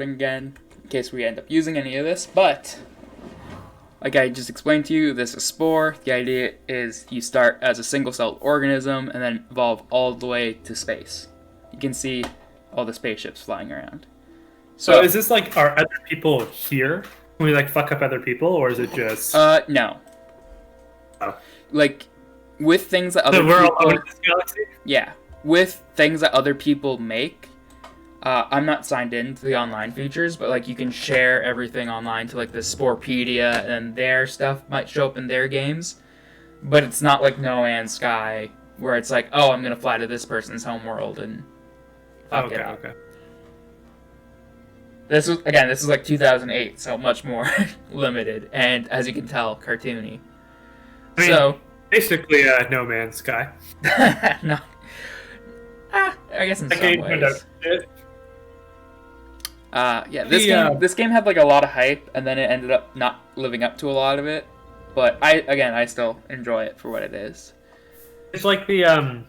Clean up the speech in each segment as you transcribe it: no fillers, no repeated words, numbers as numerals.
again in case we end up using any of this, but like I just explained to you, this is Spore. The idea is you start as a single-celled organism and then evolve all the way to space. You can see all the spaceships flying around. So is this like, are other people here? Can we like fuck up other people, or is it just... No. Oh. Like, with things that other we're people... all in this galaxy? Yeah. With things that other people make, I'm not signed in to the online features, but like you can share everything online to like the Sporepedia, and their stuff might show up in their games. But it's not like No Man's Sky, where it's like, oh, I'm gonna fly to this person's homeworld and fuck it up. Okay. This is like 2008, so much more limited, and as you can tell, cartoony. I mean, so basically, No Man's Sky. No. I guess in some ways. Yeah, this game had like a lot of hype, and then it ended up not living up to a lot of it. But I still enjoy it for what it is. It's like the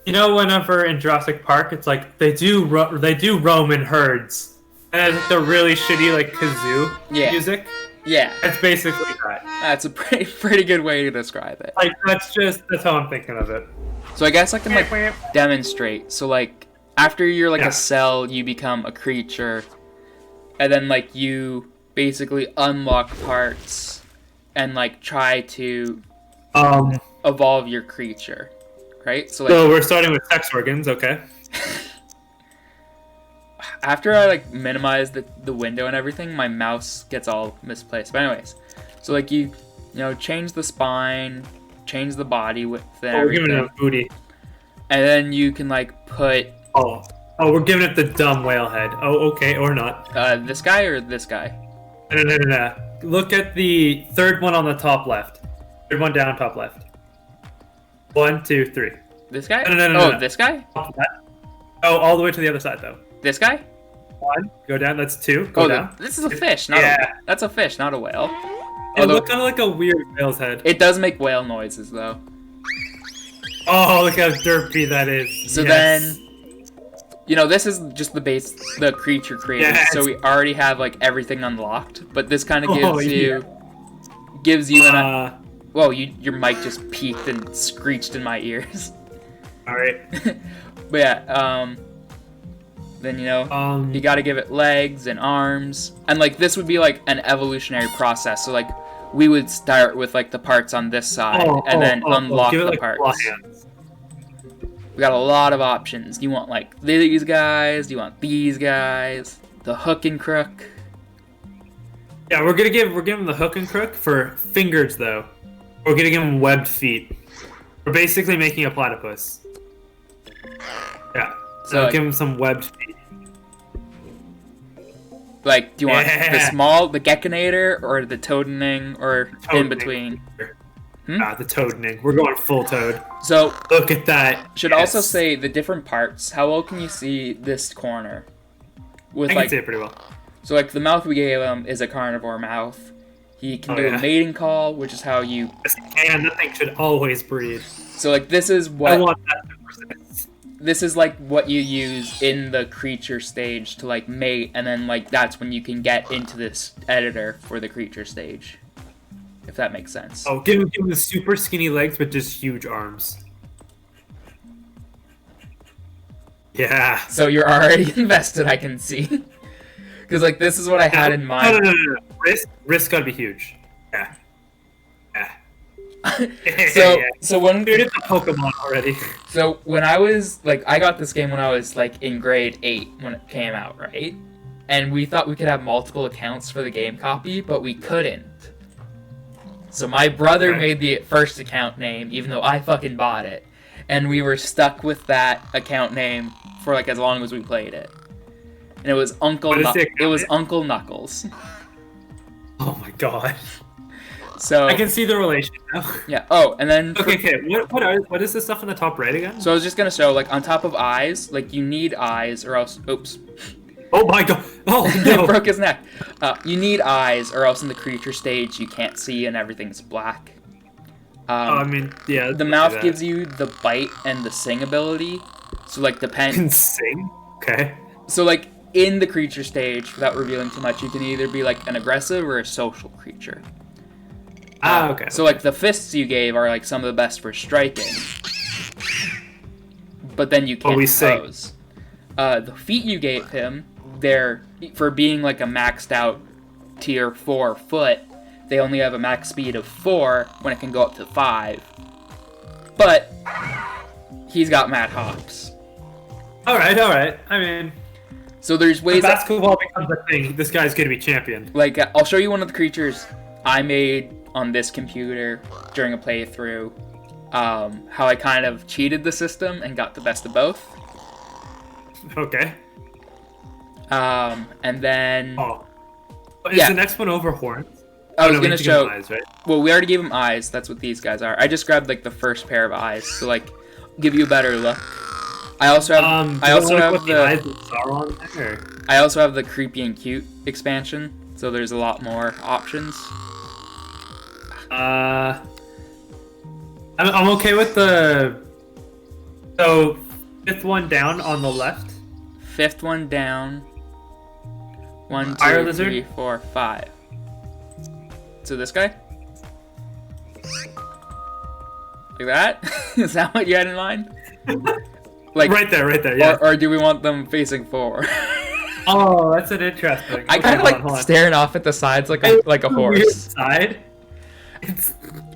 whenever in Jurassic Park, it's like they do roam in herds, and it's the really shitty like kazoo music. Yeah, it's basically that. That's a pretty good way to describe it. Like that's how I'm thinking of it. So I guess I can like demonstrate. So like after you're like a cell, you become a creature, and then like you basically unlock parts and like try to evolve your creature, right? So we're starting with sex organs, okay? After I like minimize the window and everything, my mouse gets all misplaced. But anyways, so like you change the spine, change the body width and everything. We're giving it a booty. And then you can like put... Oh, we're giving it the dumb whale head. Oh, okay, or not. This guy or this guy? No. Look at the third one on the top left. Third one down, top left. 1, 2, 3. This guy? No. This guy? Oh, all the way to the other side, though. This guy? 1. Go down, that's 2. Go down. This is a fish, not that's a fish, not a whale. It looked kind of like a weird whale's head. It does make whale noises, though. Oh, look how derpy that is. So then, this is just the creature created. Yes. So we already have like everything unlocked, but this kind of gives you an. Whoa, your mic just peaked and screeched in my ears. All right. But yeah, then you got to give it legs and arms, and like this would be like an evolutionary process. So like we would start with like the parts on this side, and then unlock the parts. We got a lot of options. Do you want like these guys? Do you want these guys? The hook and crook? Yeah, we're gonna give him the hook and crook for fingers though. We're gonna give him webbed feet. We're basically making a platypus. Yeah. So give him some webbed feet. Like, do you want the Gekkonator or the Toadening or in between? The Toadening. We're going full Toad. So look at that. Should also say the different parts. How well can you see this corner? I can see it pretty well. So like the mouth we gave him is a carnivore mouth. He can do a mating call, which is how you... And that thing should always breed. So like this is what... I want that to persist. This is like what you use in the creature stage to like mate, and then like that's when you can get into this editor for the creature stage. If that makes sense. Oh, give him the super skinny legs but just huge arms. Yeah. So you're already invested, I can see. Because like this is what I had in mind. No. Wrist gotta be huge. Yeah. So when dude, it's a Pokemon already. So when I was like, I got this game when I was like in grade 8 when it came out, right? And we thought we could have multiple accounts for the game copy, but we couldn't. So my brother made the first account name, even though I fucking bought it, and we were stuck with that account name for like as long as we played it. And it was Uncle Knuckles. Oh my god. So I can see the relation now. Yeah. Oh, and then okay. What is this stuff in the top right again? So I was just gonna show like on top of eyes, like you need eyes or else. Oops. Oh my god! Oh no! Broke his neck. You need eyes, or else in the creature stage you can't see and everything's black. I mean, yeah. The mouth gives you the bite and the sing ability. So like Can sing? Okay. So like in the creature stage, without revealing too much, you can either be like an aggressive or a social creature. Okay. So like the fists you gave are like some of the best for striking, but then you can't pose. The feet you gave him, they're for being like a maxed out tier 4 foot. They only have a max speed of 4 when it can go up to 5. But he's got mad hops. All right. I mean, so there's ways. If basketball becomes a thing, this guy's gonna be champion. Like I'll show you one of the creatures I made on this computer during a playthrough. How I kind of cheated the system and got the best of both. Okay. And then. Oh. Is the next one over horns? I was gonna show. Eyes, right? Well, we already gave him eyes. That's what these guys are. I just grabbed like the first pair of eyes, so like give you a better look. I also have. I also have the eyes with Sauron there. I also have the creepy and cute expansion, so there's a lot more options. I'm okay with the. So, 5th one down on the left. 5th one down. 1, Fire 2, lizard? 3, 4, 5. So this guy? Like that? Is that what you had in mind? Like right there, yeah. Or do we want them facing forward? Oh, that's an interesting. I kind of like staring off at the sides like a horse. Side.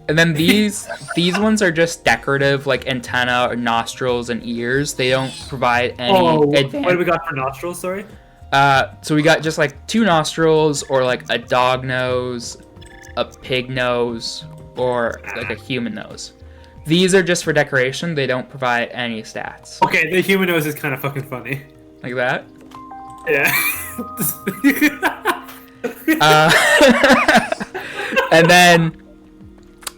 And then these ones are just decorative, like antenna, or nostrils, and ears. They don't provide any advantage. What do we got for nostrils? Sorry. So we got just like 2 nostrils, or like a dog nose, a pig nose, or like a human nose. These are just for decoration. They don't provide any stats. Okay, the human nose is kind of fucking funny. Like that? Yeah.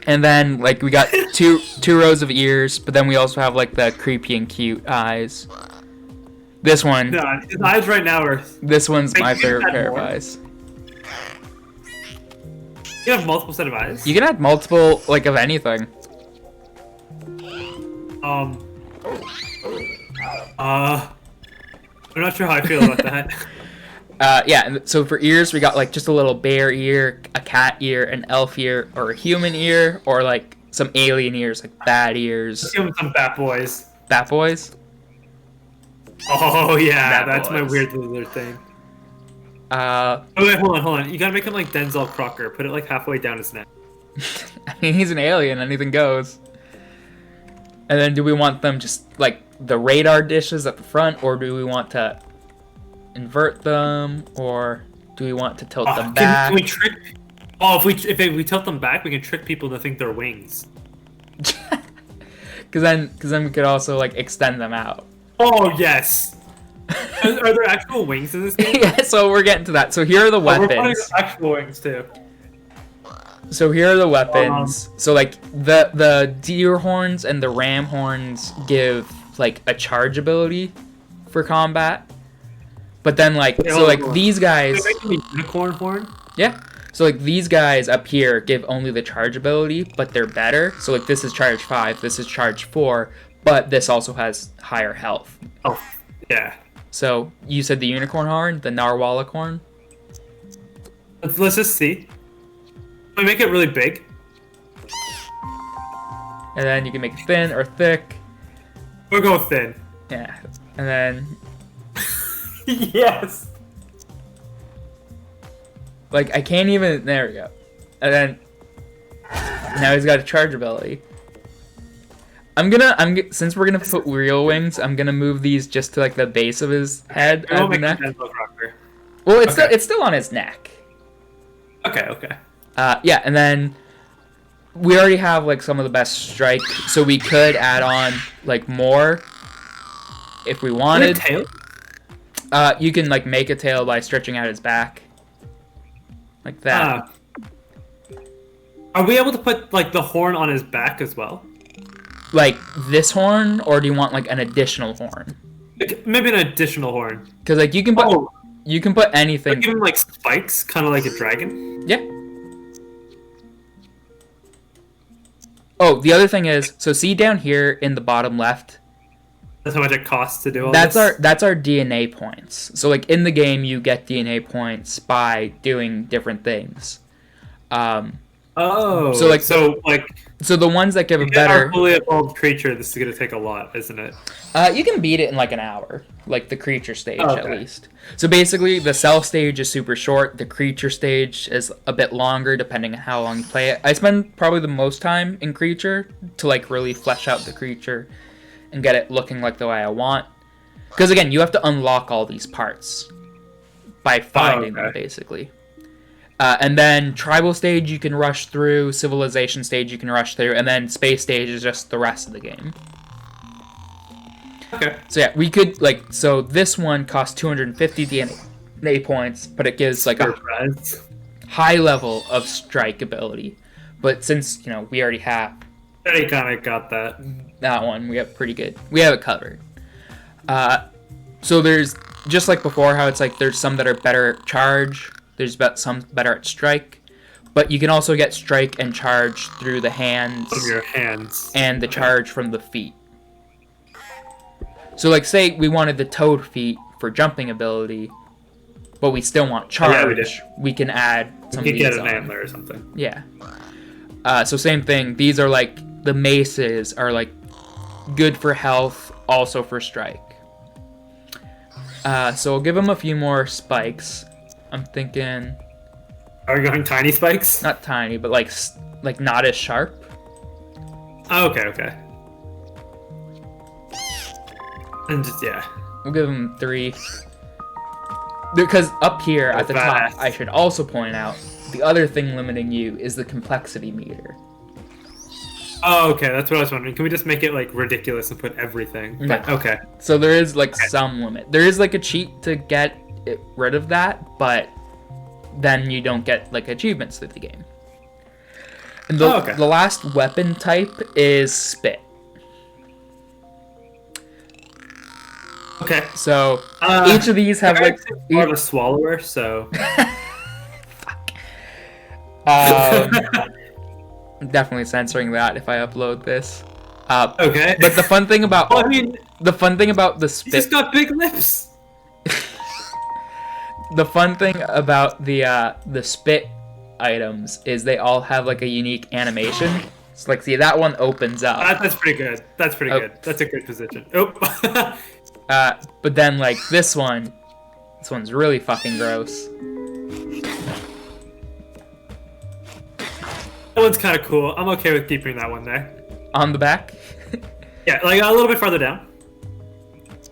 And then like we got two rows of ears, but then we also have like the creepy and cute eyes. This one. No, his eyes right now are. This one's my favorite pair of eyes. You have multiple set of eyes. You can add multiple like of anything. I'm not sure how I feel about that. Yeah, and so for ears, we got like just a little bear ear, a cat ear, an elf ear, or a human ear, or like some alien ears, like bat ears. Let's give him some bat boys. Bat boys? Oh yeah, Bat that's boys. my weird lizard thing. Oh wait, hold on. You gotta make him like Denzel Crocker. Put it like halfway down his neck. I mean, he's an alien, anything goes. And then do we want them just like the radar dishes at the front, or do we want to invert them, or do we want to tilt them back? Can we trick? Oh, if we tilt them back, we can trick people to think they're wings. Because then we could also like extend them out. Oh yes. Are there actual wings in this game? Yeah, so we're getting to that. So here are the weapons. We're putting actual wings too. So here are the weapons. So like the deer horns and the ram horns give like a charge ability for combat. But then like these guys. They're making a unicorn horn. Yeah. So like these guys up here give only the charge ability, but they're better. So like this is charge 5, this is charge 4, but this also has higher health. Oh, yeah. So you said the unicorn horn, the narwhalic horn. Let's just see. We make it really big. And then you can make it thin or thick. We'll go thin. Yeah. And then yes. like I can't even. There we go. And then now he's got a charge ability. Since we're gonna put real wings, I'm gonna move these just to like the base of his head and the neck. Well, it's still on his neck. Okay. Yeah, and then we already have like some of the best strike, so we could add on like more if we wanted. Tail? You can like make a tail by stretching out his back, like that. Are we able to put like the horn on his back as well? Like this horn, or do you want like an additional horn? Maybe an additional horn. Because like you can put anything. Like, give him like spikes, kind of like a dragon. Yeah. Oh, the other thing is, so see down here in the bottom left, That's how much it costs to do all That's this? our DNA points. So like in the game, you get DNA points by doing different things. Oh, So, like- like So the ones that give a to get our better, fully evolved creature, this is gonna take a lot, isn't it? you can beat it in like an hour, like the creature stage Oh, at okay. least. So basically, the cell stage is super short. The creature stage is a bit longer, depending on how long you play it. I spend probably the most time in creature to like really flesh out the creature and get it looking like the way I want. Because again, you have to unlock all these parts by finding them, okay. basically. And then tribal stage you can rush through, civilization stage you can rush through, and then space stage is just the rest of the game. Okay. So yeah, we could like so this one costs 250 DNA points, but it gives like a Surprise. high level of strike ability. But since we already have Already kind of got that. that one, we have pretty good. We have it covered. So there's just like before, how it's like there's some that are better at charge. There's some better at strike, but you can also get strike and charge through the hands From your hands. and the charge from the feet. So like say we wanted the toad feet for jumping ability, but we still want charge. Yeah, we did. We can add some You of could these get an on. antler or something. Yeah. So same thing. These are like the maces are like good for health, also for strike. So we'll give them a few more spikes. I'm thinking Are we going tiny spikes? not tiny, but like not as sharp. Oh, okay. And just yeah. We'll give them 3. Because up here at the top, Fast. I should also point out the other thing limiting you is the complexity meter. Oh, okay. That's what I was wondering. Can we just make it like ridiculous and put everything? No. But, okay. So there is like some limit. There is like a cheat to get rid of that, but then you don't get like achievements through the game. And the last weapon type is spit. Okay. So each of these have like more of a swallower, so definitely censoring that if I upload this. okay. But the fun thing about Well, I mean, the you spit, just got big lips. the fun thing about the spit items is they all have like a unique animation. So like, see that one opens up. That's pretty good. That's pretty Oh. good. That's a good position. Oh. But then like this one's really fucking gross. That one's kind of cool. I'm okay with keeping that one there. On the back, Yeah, like a little bit farther down.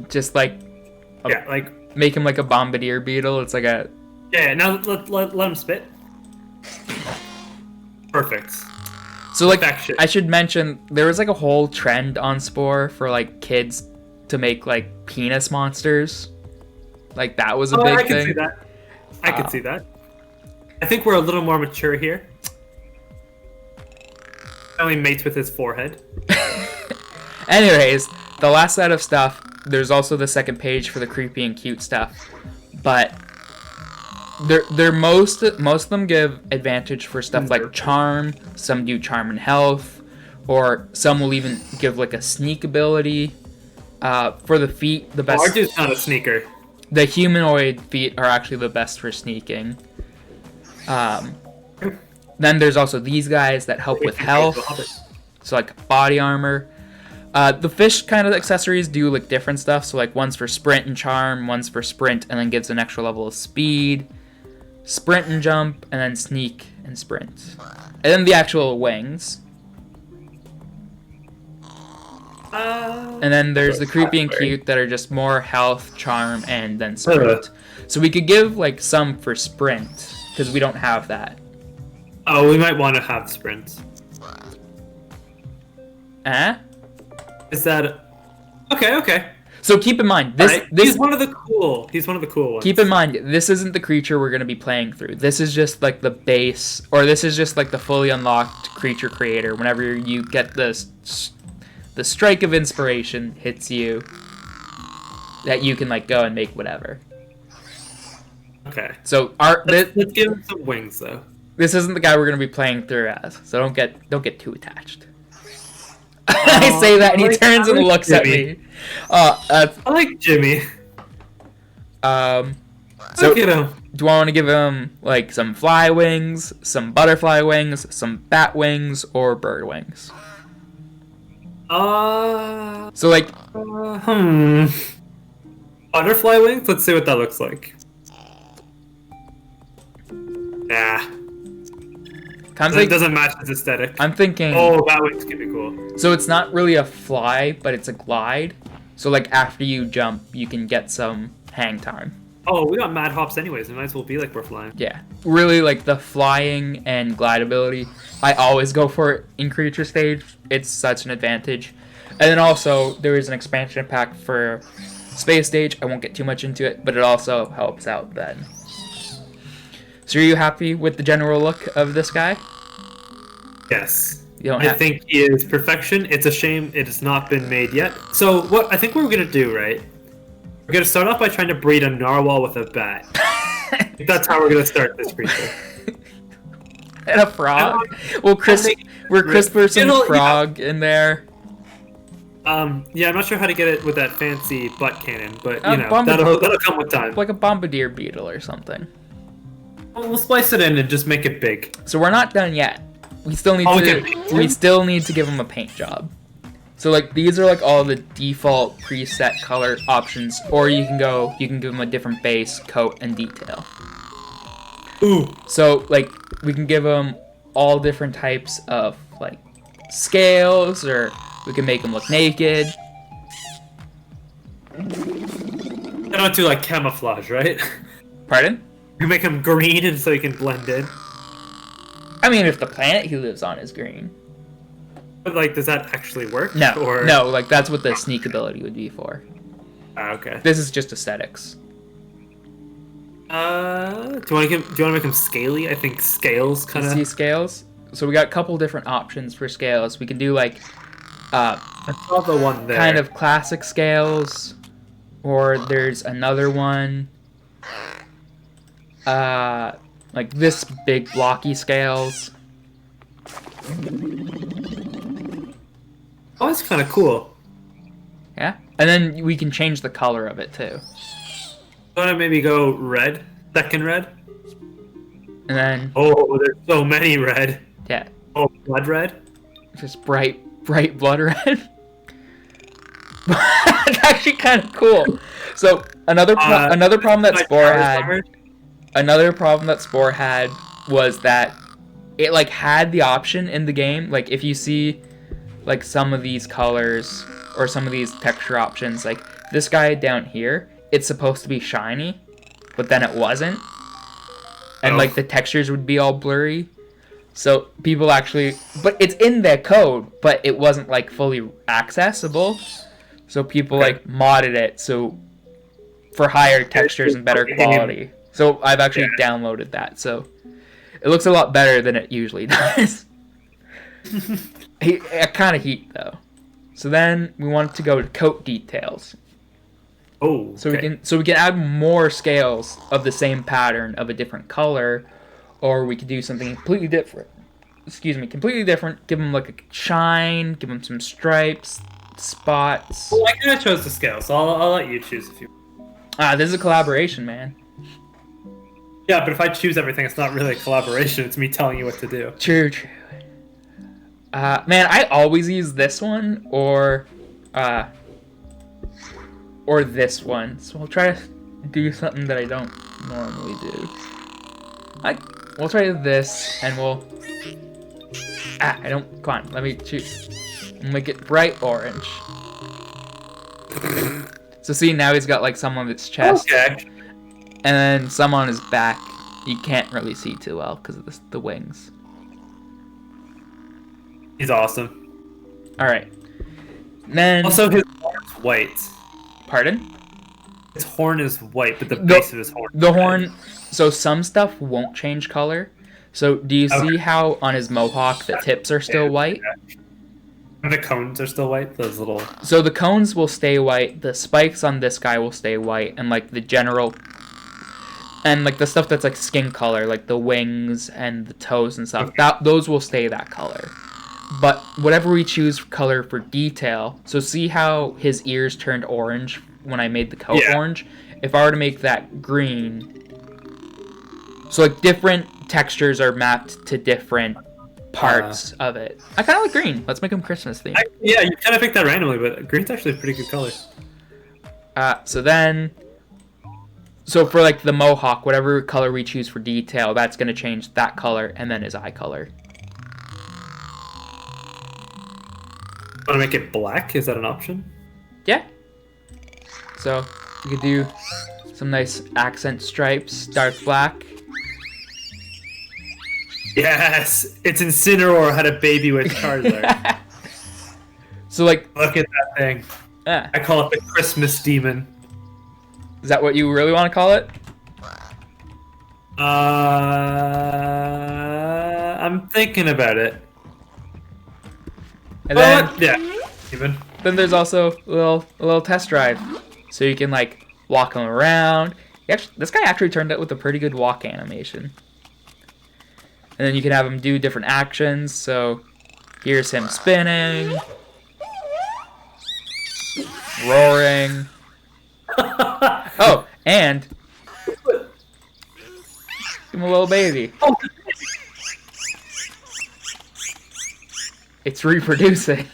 just like Yeah, like make him like a bombardier beetle. It's like a yeah. Now let him spit. Perfect. so like Back shit. I should mention there was like a whole trend on Spore for like kids to make like penis monsters. Like that was a big I can thing. see that. I can see that. I think we're a little more mature here. Only mates with his forehead. Anyways, the last set of stuff, there's also the second page for the creepy and cute stuff. But they're most of them give advantage for stuff like charm, some do charm and health, or some will even give like a sneak ability. For the feet, the best Our dude's not a sneaker. the humanoid feet are actually the best for sneaking. Then there's also these guys that help with health. So like body armor. The fish kind of accessories do like different stuff. So like one's for sprint and charm, one's for sprint and then gives an extra level of speed. Sprint and jump, and then sneak and sprint. And then the actual wings. And then there's the creepy and cute that are just more health, charm, and then sprint. So we could give like some for sprint, because we don't have that. Oh, we might want to have sprints. Is that okay? So keep in mind this. Alright, This he's one of the cool. He's one of the cool ones. keep in mind this isn't the creature we're gonna be playing through. This is just like the base, or this is just like the fully unlocked creature creator. Whenever you get the strike of inspiration hits you, that you can like go and make whatever. Okay. So Let's give him some wings though. this isn't the guy we're gonna be playing through as. So don't get too attached. I say that, and he turns and I like looks at Jimmy. me. I like Jimmy. So Look at him. do I want to give him like some fly wings, some butterfly wings, some bat wings, or bird wings? So like, Butterfly wings? Let's see what that looks like. Nah. kind of It like doesn't match his aesthetic. I'm thinking. Oh, bat wings could be cool. So it's not really a fly, but it's a glide. So like after you jump, you can get some hang time. Oh, we got mad hops anyways. It might as well be like we're flying. Yeah, really like the flying and glide ability. I always go for it in creature stage. It's such an advantage. And then also there is an expansion pack for space stage. I won't get too much into it, but it also helps out then. So are you happy with the general look of this guy? Yes. You don't I have think he is perfection. It's a shame it has not been made yet. So what I think we're gonna do, right? We're gonna start off by trying to breed a narwhal with a bat. That's how we're gonna start this creature. and a frog. We'll CRISPR some frog in there. Yeah, I'm not sure how to get it with that fancy butt cannon, but you know Bombardier. that'll come with time. Like a bombardier beetle or something. We'll splice it in and just make it big. So we're not done yet. We still need we still need to give him a paint job. So like these are like all the default preset color options, or you can give him a different base, coat, and detail. Ooh. So like we can give him all different types of like scales, or we can make him look naked. I don't do like camouflage, right? Pardon? You make him green and so he can blend in. I mean, if the planet he lives on is green. But like, does that actually work? No, Or... no, like that's what the sneak ability would be for. Okay. This is just aesthetics. Do you want to make him scaly? I think scales kind See of. scales? So we got a couple different options for scales. We can do like I saw the one there. kind of classic scales, or there's another one like this big blocky scales. Oh, that's kind of cool. Yeah, and then we can change the color of it too. Want to maybe go red? Second red? And then Oh, there's so many red. yeah, Oh, blood red? just bright blood red. It's actually kind of cool. So another problem that Spore had. Another problem that Spore had was that it like had the option in the game, like if you see like some of these colors or some of these texture options, like this guy down here, it's supposed to be shiny, but then it wasn't. And like the textures would be all blurry. So people actually, but it's in their code, but it wasn't like fully accessible. So people like modded it so for higher textures and better quality. So I've actually downloaded that. So it looks a lot better than it usually does. Kind of heat though. So then we want to go to coat details. Oh. Okay. So we can add more scales of the same pattern of a different color, or we could do something completely different. Completely different. Give them like a shine. Give them some stripes, spots. Well, I kind of chose the scale, so I'll let you choose if you. This is a collaboration, man. Yeah, but if I choose everything, it's not really a collaboration. It's me telling you what to do. True. Man, I always use this one or this one. So I'll try to do something that I don't normally do. We'll try this, and we'll. I don't. Come on, let me choose. We'll make it bright orange. So see, now he's got like some on his chest. Okay. And then some on his back. You can't really see too well because of the wings. He's awesome. Alright. Then... Also, his horn is white. Pardon? His horn is white, but the base of his horn. The horn... So some stuff won't change color. So do you see how on his mohawk the tips are still white? And the cones are still white? Those little... So the cones will stay white. The spikes on this guy will stay white. And like the general... And like the stuff that's like skin color, like the wings and the toes and stuff, those will stay that color. but whatever we choose color for detail, so see how his ears turned orange when I made the coat orange? If I were to make that green, so like different textures are mapped to different parts of it. I kind of like green. Let's make them Christmas themed. Yeah, you kind of picked that randomly, but green's actually a pretty good color. So for like the mohawk, whatever color we choose for detail, that's going to change that color and then his eye color. Want to make it black? Is that an option? Yeah. So we could do some nice accent stripes, dark black. Yes, it's Incineroar had a baby with Charizard. So like, look at that thing. I call it the Christmas demon. Is that what you really want to call it? I'm thinking about it. And then, even. Then there's also a little test drive, so you can like walk him around. This guy actually turned out with a pretty good walk animation. And then you can have him do different actions. So here's him spinning, roaring. Oh, and give him a little baby. It's reproducing.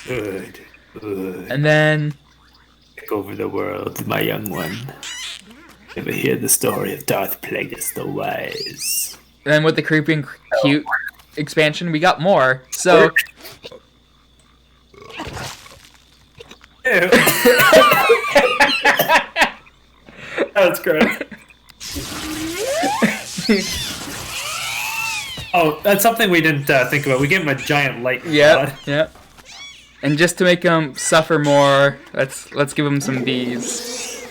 Good. And then take over the world, my young one. Ever hear the story of Darth Plagueis the Wise? And then with the creepy and cute expansion, we got more. So. That's great. Oh, that's something we didn't think about. We gave him a giant light rod. Yep. And just to make him suffer more, let's give him some bees.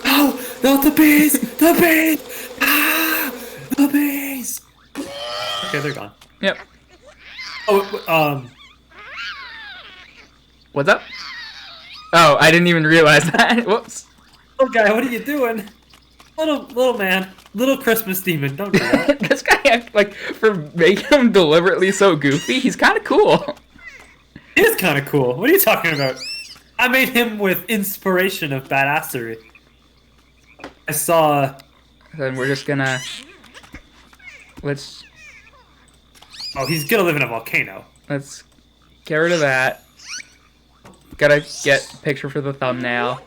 Oh, not the bees! The bees! Ah, the bees! Okay, they're gone. Yep. Oh, What's up? Oh, I didn't even realize that. Whoops. Little guy, what are you doing? Little man, little Christmas demon, don't do that. This guy, like, for making him deliberately so goofy, he's kind of cool. He is kind of cool. What are you talking about? I made him with inspiration of badassery. I saw. Then we're just gonna. Let's Oh, he's gonna live in a volcano. get rid of that. Gotta get a picture for the thumbnail.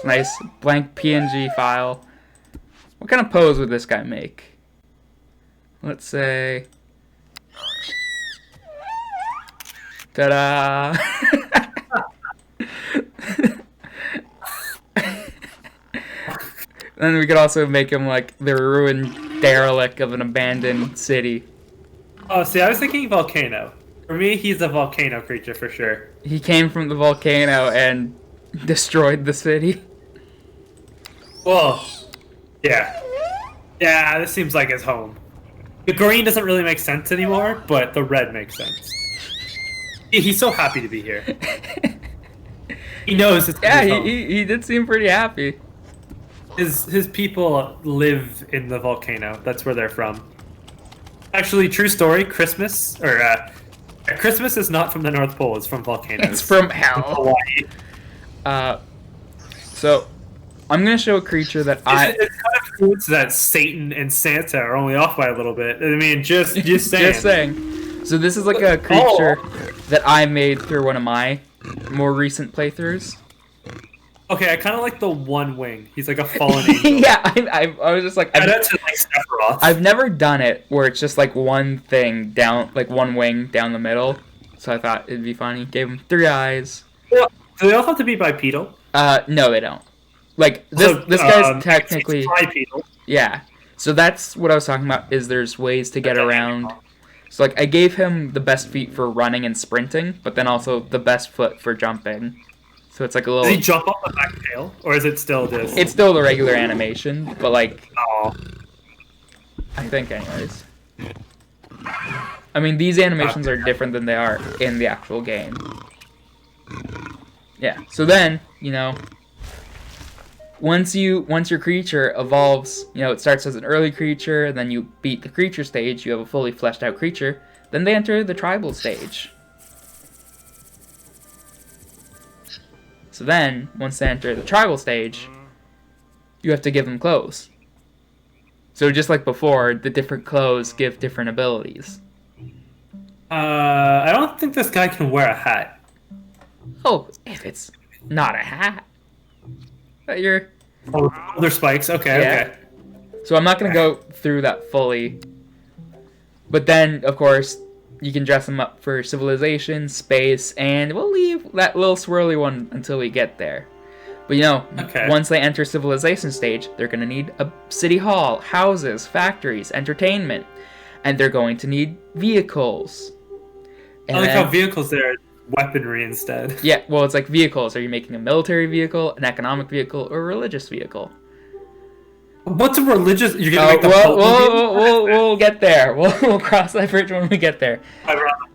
Nice blank PNG file. What kind of pose would this guy make? Let's say. Ta-da! Then we could also make him like the ruined derelict of an abandoned city. Oh, see, I was thinking volcano. For me, he's a volcano creature for sure. He came from the volcano and destroyed the city. Well, yeah. Yeah, this seems like his home. The green doesn't really make sense anymore, but the red makes sense. He's so happy to be here. He knows it's his home. he did seem pretty happy. His people live in the volcano. That's where they're from. Actually, true story. Christmas Christmas is not from the North Pole. It's from volcanoes. It's from hell. Hawaii. So I'm gonna show a creature that It's kind of cool that Satan and Santa are only off by a little bit. I mean, just saying. Just saying. So this is like a creature that I made through one of my more recent playthroughs. Okay, I kind of like the one wing. He's like a fallen angel. Yeah, I was just like, I've never done it where it's just like one thing down, like one wing down the middle. So I thought it'd be funny. Gave him 3 eyes. Well, do they all have to be bipedal? No, they don't. Like this guy's technically bipedal. Yeah. So that's what I was talking about. Is there's ways to get around. So like I gave him the best feet for running and sprinting, but then also the best foot for jumping. So it's like a little. Does he jump off the back tail, or is it still this? It's still the regular animation, but like. Oh. I think, anyways. I mean, these animations are different than they are in the actual game. Yeah. So then, you know, once your creature evolves, it starts as an early creature, then you beat the creature stage, you have a fully fleshed out creature, then they enter the tribal stage. So then, once they enter the tribal stage, you have to give them clothes. So just like before, the different clothes give different abilities. I don't think this guy can wear a hat. Oh, if it's not a hat. But you're... Oh, they're spikes. Okay, Yeah. okay. So I'm not going to go through that fully. But then, of course, you can dress them up for civilization, space, and we'll leave that little swirly one until we get there. But Okay. once they enter civilization stage, they're going to need a city hall, houses, factories, entertainment. And they're going to need vehicles. And I like then- how vehicles there are weaponry instead. Yeah, well, it's like vehicles. Are you making a military vehicle, an economic vehicle, or a religious vehicle? What's a religious? You're gonna make the Pope We'll get there. We'll cross that bridge when we get there.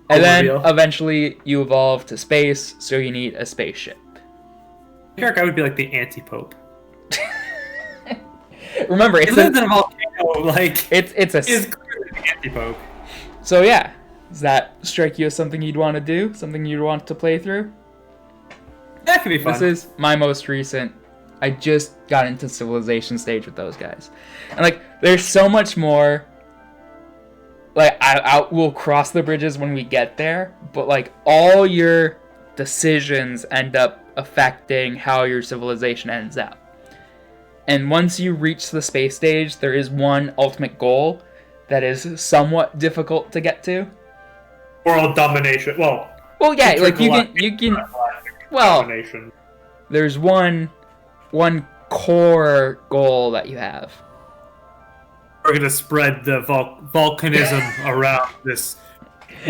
And then eventually you evolve to space, so you need a spaceship. I think I would be like the anti-pope. Remember, He lives in a volcano. Like it's a. he is clearly the anti-pope. So yeah, does that strike you as something you'd want to do? Something you'd want to play through? That could be fun. This is my most recent. I just got into civilization stage with those guys, and there's so much more. We'll cross the bridges when we get there, but all your decisions end up affecting how your civilization ends up. And once you reach the space stage, there is one ultimate goal that is somewhat difficult to get to. World domination. Well, yeah, you can. Well, domination. There's one core goal that you have. We're gonna spread the volcanism around this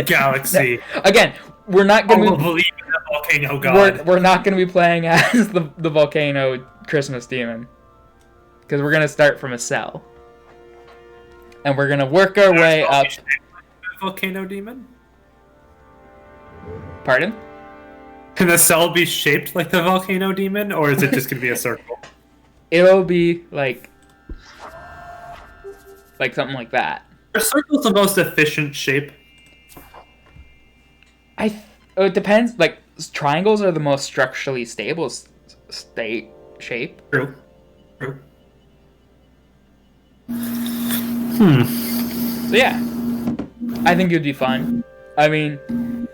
galaxy. Again, we're not We'll gonna believe in the volcano god. we're not gonna be playing as the volcano Christmas demon, because we're gonna start from a cell, and we're gonna work our way up. Volcano demon. Pardon? Can the cell be shaped like the volcano demon, or is it just gonna be a circle? It'll be like something like that. Are circles the most efficient shape? It depends. Triangles are the most structurally stable shape. True. So yeah, I think it would be fun. I mean,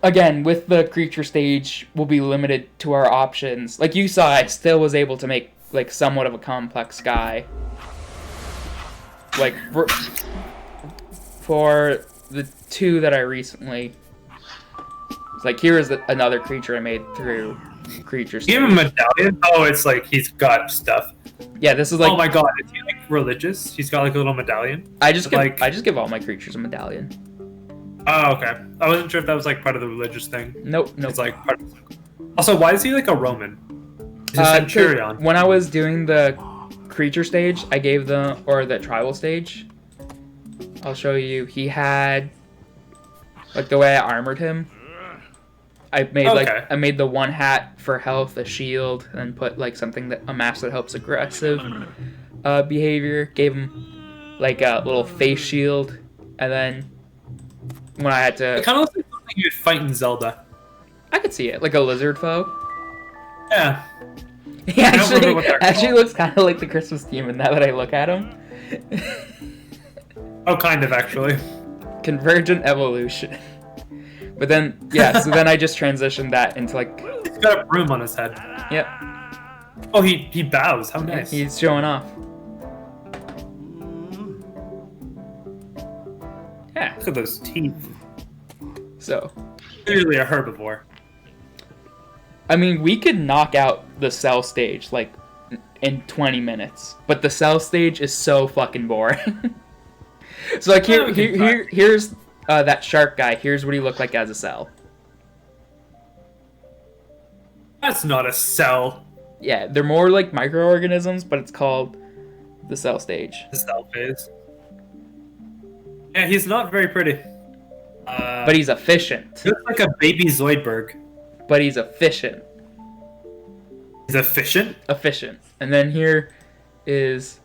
again, with the creature stage, we'll be limited to our options. Like you saw, I still was able to make somewhat of a complex guy. For the two that I recently, it's here is another creature I made through creature stage. Give him a medallion. Oh, it's he's got stuff. Yeah, this is oh my god, is he religious? He's got a little medallion. I just give all my creatures a medallion. Oh, okay. I wasn't sure if that was part of the religious thing. Nope. It's part of... Also, why is he a Roman? He's a centurion. When I was doing the creature stage, I gave the tribal stage. I'll show you. He had the way I armored him. I made I made the one hat for health, a shield, and then put a mask that helps aggressive behavior. Gave him a little face shield, and then when I had to, it kind of looks like something you'd fight in Zelda. I could see it, like a lizard foe. Yeah. He actually looks kind of like the Christmas demon now that I look at him. Oh, kind of actually. Convergent evolution. But then, yeah, so then I just transitioned that into He's got a broom on his head. Yep. Oh, he bows. How nice. Yeah, he's showing off. Yeah. Look at those teeth. So. Clearly a herbivore. I mean, we could knock out the cell stage, in 20 minutes. But the cell stage is so fucking boring. So, here's that shark guy. Here's what he looked like as a cell. That's not a cell. Yeah, they're more like microorganisms, but it's called the cell stage. The cell phase. Yeah, he's not very pretty. But he's efficient. He looks like a baby Zoidberg. But he's efficient. He's efficient. Efficient. And then here is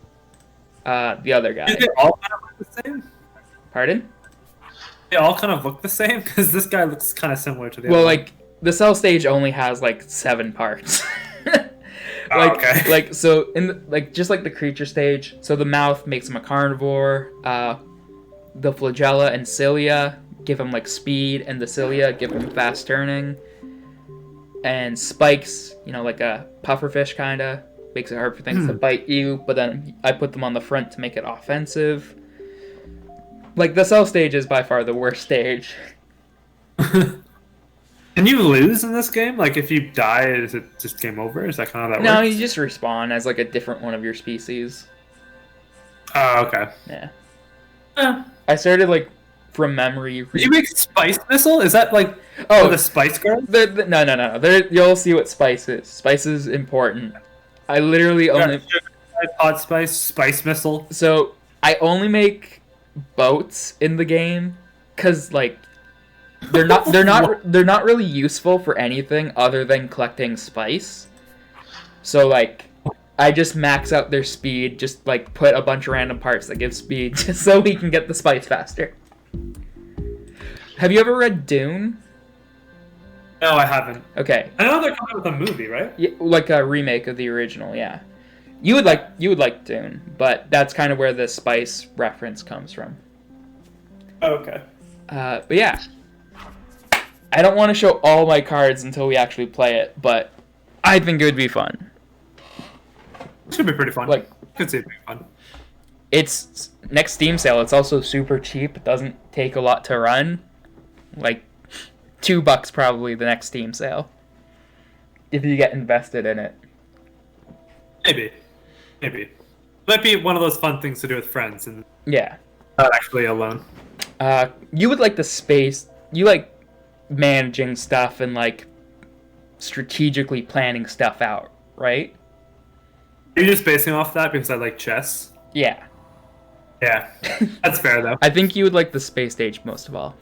the other guy. Do they all kind of look the same? Pardon? They all kind of look the same because this guy looks kind of similar to the Well, other like the cell stage only has like 7 parts. Oh, okay. Like so in the, like just like the creature stage. So the mouth makes him a carnivore. The flagella and cilia give him like speed, and the cilia give him fast turning. And spikes, like a pufferfish kinda, makes it hard for things to bite you. But then I put them on the front to make it offensive. Like the cell stage is by far the worst stage. Can you lose in this game? Like, if you die, is it just game over? Is that kind of that No, works? you just respawn as like a different one of your species. Oh, okay. Yeah. I started like from memory. Did you make Spice Missile? Is that like the Spice Girl? No. You'll see what spice is. Spice is important. I literally only Hot Spice Missile. So I only make boats in the game because like they're not really useful for anything other than collecting spice. So like I just max out their speed, just like put a bunch of random parts that give speed just so we can get the spice faster. Have you ever read Dune? No, I haven't. Okay. I know they're coming with a movie, right? Yeah, like a remake of the original, yeah. You would like Dune, but that's kind of where the spice reference comes from. Oh, okay. But yeah. I don't want to show all my cards until we actually play it, but I think it would be fun. It should be pretty fun. Like, could see it being fun. It's next Steam sale. It's also super cheap. It doesn't take a lot to run. Like $2 probably the next Steam sale. If you get invested in it. Maybe. Might be one of those fun things to do with friends and Yeah. not actually alone. You would like the space. You like managing stuff and like strategically planning stuff out, right? Are you just basing off that because I like chess? Yeah. Yeah. That's fair though. I think you would like the space stage most of all.